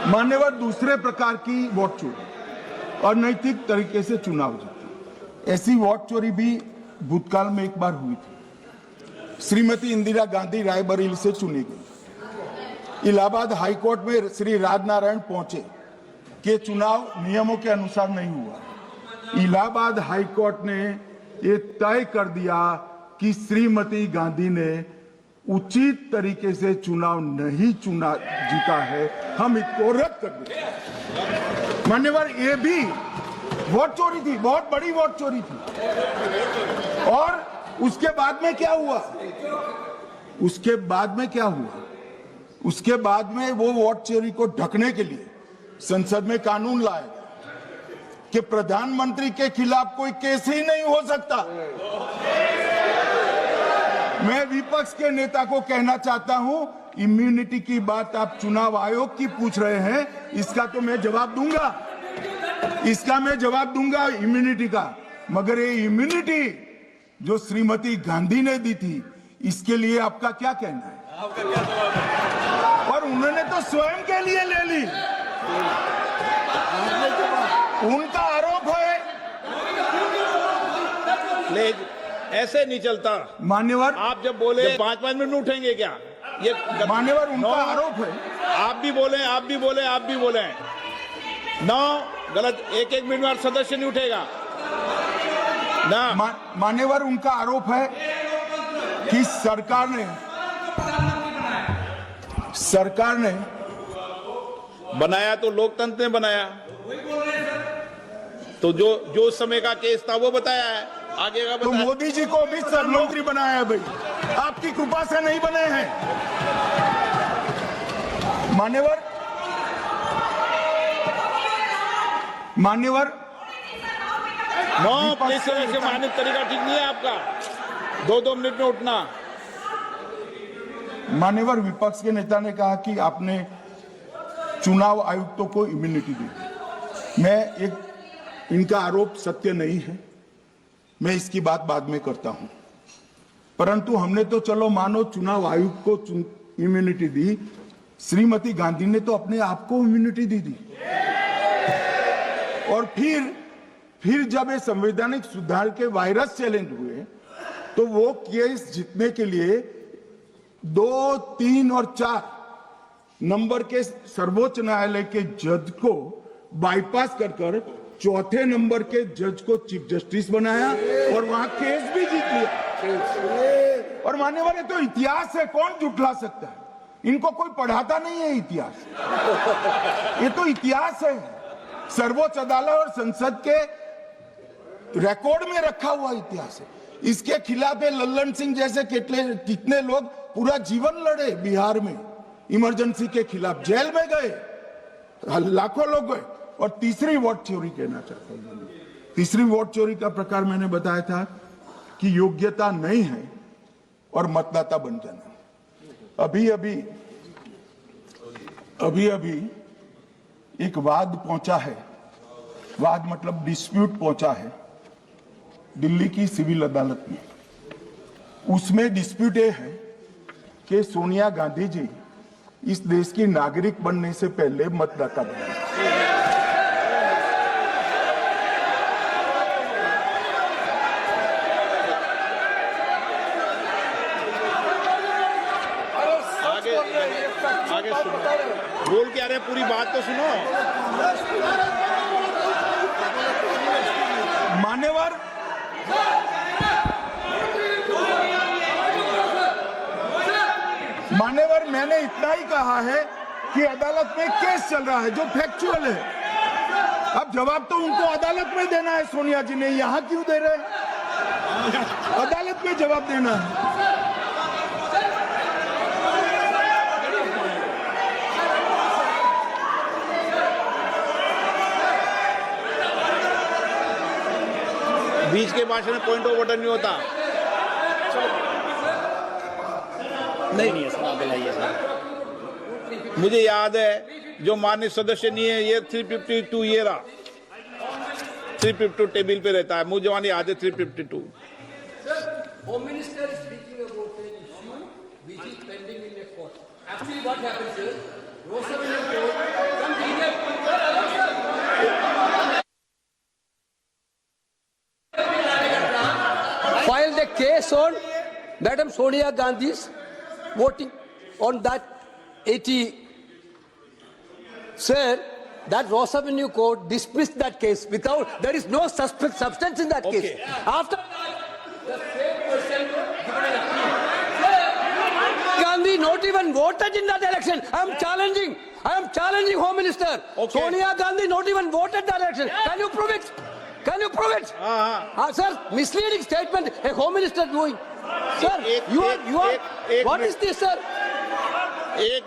मान्यवर दूसरे प्रकार की वोट चोरी, अनैतिक तरीके से चुनाव जीतना, ऐसी वोट चोरी भी भूतकाल में एक बार हुई थी। श्रीमती इंदिरा गांधी रायबरेली से चुनी गई। इलाहाबाद हाईकोर्ट में श्री राजनारायण पहुंचे कि चुनाव नियमों के अनुसार नहीं हुआ। इलाहाबाद हाईकोर्ट ने ये तय कर दिया कि श्रीमती गांधी ने उचित तरीके से चुनाव नहीं जीता है, हम इसको रद्द कर दें। मान्यवर, ये भी वोट चोरी थी, बहुत बड़ी वोट चोरी थी। और उसके बाद में क्या हुआ? उसके बाद में वो वोट चोरी को ढकने के लिए संसद में कानून लाए कि प्रधानमंत्री के खिलाफ कोई केस ही नहीं हो सकता। मैं विपक्ष के नेता को कहना चाहता हूं, इम्यूनिटी की बात आप चुनाव आयोग की पूछ रहे हैं, इसका तो मैं जवाब दूंगा, इम्यूनिटी का। मगर ये इम्यूनिटी जो श्रीमती गांधी ने दी थी, इसके लिए आपका क्या कहना है? और उन्होंने तो स्वयं के लिए ले ली। उनका आरोप है। ऐसे नहीं चलता मान्यवर, आप जब बोले 5-5 मिनट उठेंगे क्या? ये मान्यवर, उनका आरोप है। आप भी बोले नौ गलत। 1-1 मिनट में सदस्य नहीं उठेगा ना। मान्यवर, उनका आरोप है कि सरकार ने बनाया तो लोकतंत्र ने बनाया, तो जो उस समय का केस था वो बताया है, आगे का तो मोदी जी को भी प्रधानमंत्री बनाया है भाई, आपकी कृपा से नहीं बने हैं। मान्यवर, प्लीज से मानक तरीका ठीक नहीं है आपका, 2-2 मिनट में उठना। मान्यवर, विपक्ष के नेता ने कहा कि आपने चुनाव आयुक्तों को इम्यूनिटी दी। इनका आरोप सत्य नहीं है, मैं इसकी बात बाद में करता हूं। परंतु हमने तो चलो मानो चुनाव आयुक्त को इम्यूनिटी दी, श्रीमती गांधी ने तो अपने आप को इम्यूनिटी दी। और फिर जब ये संवैधानिक सुधार के वायरस चैलेंज हुए, तो वो केस जीतने के लिए 2, 3 और 4 नंबर के सर्वोच्च न्यायालय के जज को बाईपास कर चौथे नंबर के जज को चीफ जस्टिस बनाया और वहां केस भी जीत लिया। और मान्यवर, ये तो इतिहास है, कौन झुठला सकता है? इनको कोई पढ़ाता नहीं है इतिहास, ये तो इतिहास है, सर्वोच्च अदालत और संसद के रिकॉर्ड में रखा हुआ इतिहास है। इसके खिलाफ लल्लन सिंह जैसे कितने लोग पूरा जीवन लड़े बिहार में, इमरजेंसी के खिलाफ जेल में गए, लाखों लोग गए। और तीसरी वोट चोरी कहना चाहता हूं, तीसरी वोट चोरी का प्रकार मैंने बताया था कि योग्यता नहीं है और मतदाता बन जाना। अभी एक वाद पहुंचा है, वाद मतलब डिस्प्यूट पहुंचा है दिल्ली की सिविल अदालत में। उसमें डिस्प्यूट ये है कि सोनिया गांधी जी इस देश की नागरिक बनने से पहले मतदाता बने। आगे सुनो, बोल क्या रहे, पूरी बात तो सुनो। मान्यवर, मैंने इतना ही कहा है कि अदालत में केस चल रहा है जो फैक्चुअल है। अब जवाब तो उनको अदालत में देना है, सोनिया जी ने यहां क्यों दे रहे हैं? अदालत में जवाब देना है। बीच के भाषण में पॉइंट ऑफ ऑर्डर नहीं होता। नहीं है सर, मुझे याद है जो माननीय सदस्य नहीं है, ये 352 ये रहा, 352 टेबल पे रहता है, मुझे वहां याद है 352। Home Minister is speaking about an issue which is pending in a court. Actually, what happens is, Rosavalli Court, case on Madam Sonia Gandhi's voting on that 80. Sir, that Ross Avenue court dismissed that case without, there is no substance in that Okay. case. After that, the same person given an appeal. Sir, Gandhi not even voted in that election. I am challenging Home Minister. Okay. Sonia Gandhi not even voted that election. Can you prove it? Can you prove it? Sir, misleading statement a Home Minister doing. Sir, you are. What is this, sir? एक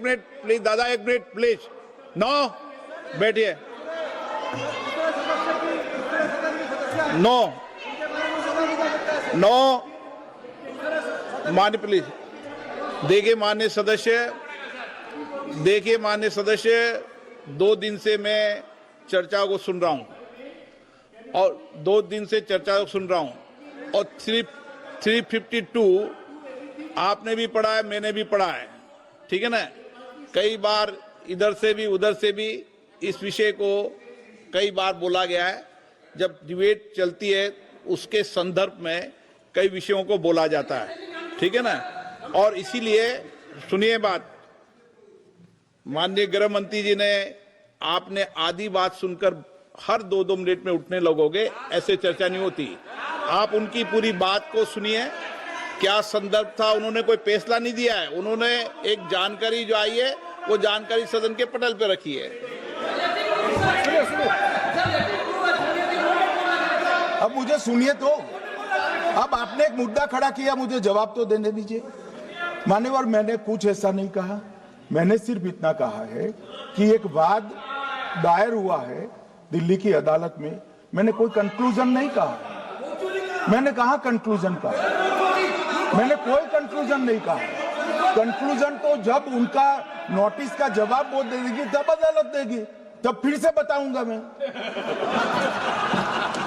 minute please दादा, एक minute please. No, बैठिए। No मान्य please. देखिए मान्य सदस्य, 2 दिन से मैं चर्चा को सुन रहा हूं और 2 दिन से चर्चा को सुन रहा हूं और 352 आपने भी पढ़ा है, मैंने भी पढ़ा है, ठीक है ना। कई बार इधर से भी उधर से भी इस विषय को कई बार बोला गया है। जब डिबेट चलती है उसके संदर्भ में कई विषयों को बोला जाता है, ठीक है ना। और इसीलिए सुनिए बात, माननीय गृह मंत्री जी ने, आपने आधी बात सुनकर हर 2-2 मिनट में उठने लगोगे, ऐसे चर्चा नहीं होती। आप उनकी पूरी बात को सुनिए, क्या संदर्भ था, उन्होंने कोई फैसला नहीं दिया है, उन्होंने एक जानकारी जो आई है वो जानकारी सदन के पटल पे रखी है। अब मुझे सुनिए तो, अब आपने एक मुद्दा खड़ा किया, मुझे जवाब तो देने दीजिए। मान्यवर, मैंने कुछ ऐसा नहीं कहा, मैंने सिर्फ इतना कहा है कि एक वाद दायर हुआ है दिल्ली की अदालत में, मैंने कोई कंक्लूजन नहीं कहा। मैंने कहा कंक्लूजन का, मैंने कोई कंक्लूजन नहीं कहा। कंक्लूजन तो जब उनका नोटिस का जवाब वो दे देगी तब अदालत देगी, तब फिर से बताऊंगा मैं।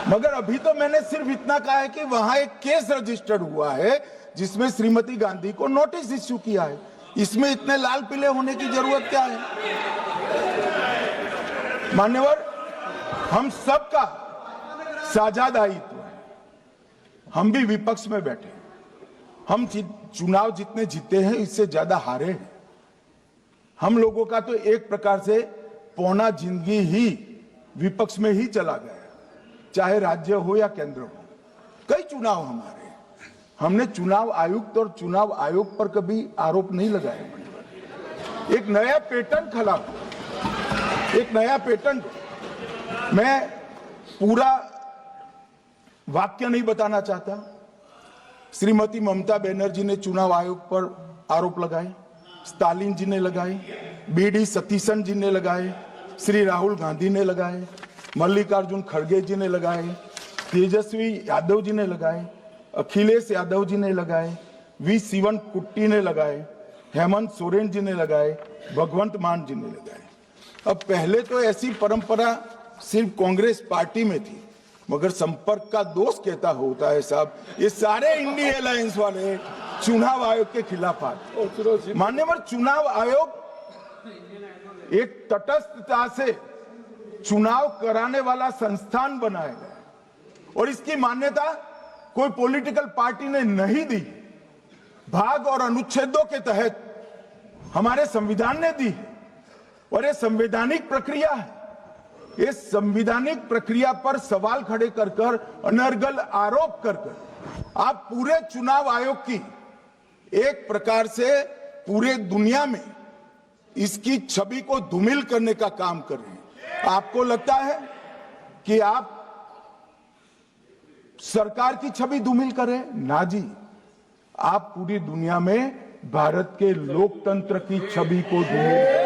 मगर अभी तो मैंने सिर्फ इतना कहा है कि वहां एक केस रजिस्टर्ड हुआ है जिसमें श्रीमती गांधी को नोटिस इश्यू किया है। इसमें इतने लाल पीले होने की जरूरत क्या है? मान्यवर, हम सबका साझा दायित्व है, हम भी विपक्ष में बैठे, हम चुनाव जितने जीते हैं इससे ज्यादा हारे हैं। हम लोगों का तो एक प्रकार से पौना जिंदगी ही विपक्ष में ही चला गया, चाहे राज्य हो या केंद्र हो। कई चुनाव हमारे, हमने चुनाव आयुक्त और चुनाव आयोग पर कभी आरोप नहीं लगाया। एक नया पैटर्न खड़ा, एक नया पैटर्न। मैं पूरा वाक्य नहीं बताना चाहता। श्रीमती ममता बनर्जी ने चुनाव आयोग पर आरोप लगाए, स्टालिन जी ने लगाए, बीडी सतीशन जी ने लगाए, श्री राहुल गांधी ने लगाए, मल्लिकार्जुन खड़गे जी ने लगाए, तेजस्वी यादव जी ने लगाए, अखिलेश यादव जी ने लगाए, वी शिवन कुट्टी ने लगाए, हेमंत सोरेन जी ने लगाए, भगवंत मान जी ने लगाए। अब पहले तो ऐसी परंपरा सिर्फ कांग्रेस पार्टी में थी, मगर संपर्क का दोष कहता होता है साहब, ये सारे इंडिया अलायंस वाले चुनाव आयोग के खिलाफ आते। मान्यवर, चुनाव आयोग एक तटस्थता से चुनाव कराने वाला संस्थान बनाया गया और इसकी मान्यता कोई पॉलिटिकल पार्टी ने नहीं दी, भाग और अनुच्छेदों के तहत हमारे संविधान ने दी है। और ये संवैधानिक प्रक्रिया है। इस संवैधानिक प्रक्रिया पर सवाल खड़े कर कर, अनर्गल आरोप कर कर आप पूरे चुनाव आयोग की एक प्रकार से पूरे दुनिया में इसकी छवि को धूमिल करने का काम कर रहे हैं। आपको लगता है कि आप सरकार की छवि धूमिल करें? ना जी, आप पूरी दुनिया में भारत के लोकतंत्र की छवि को धूमिल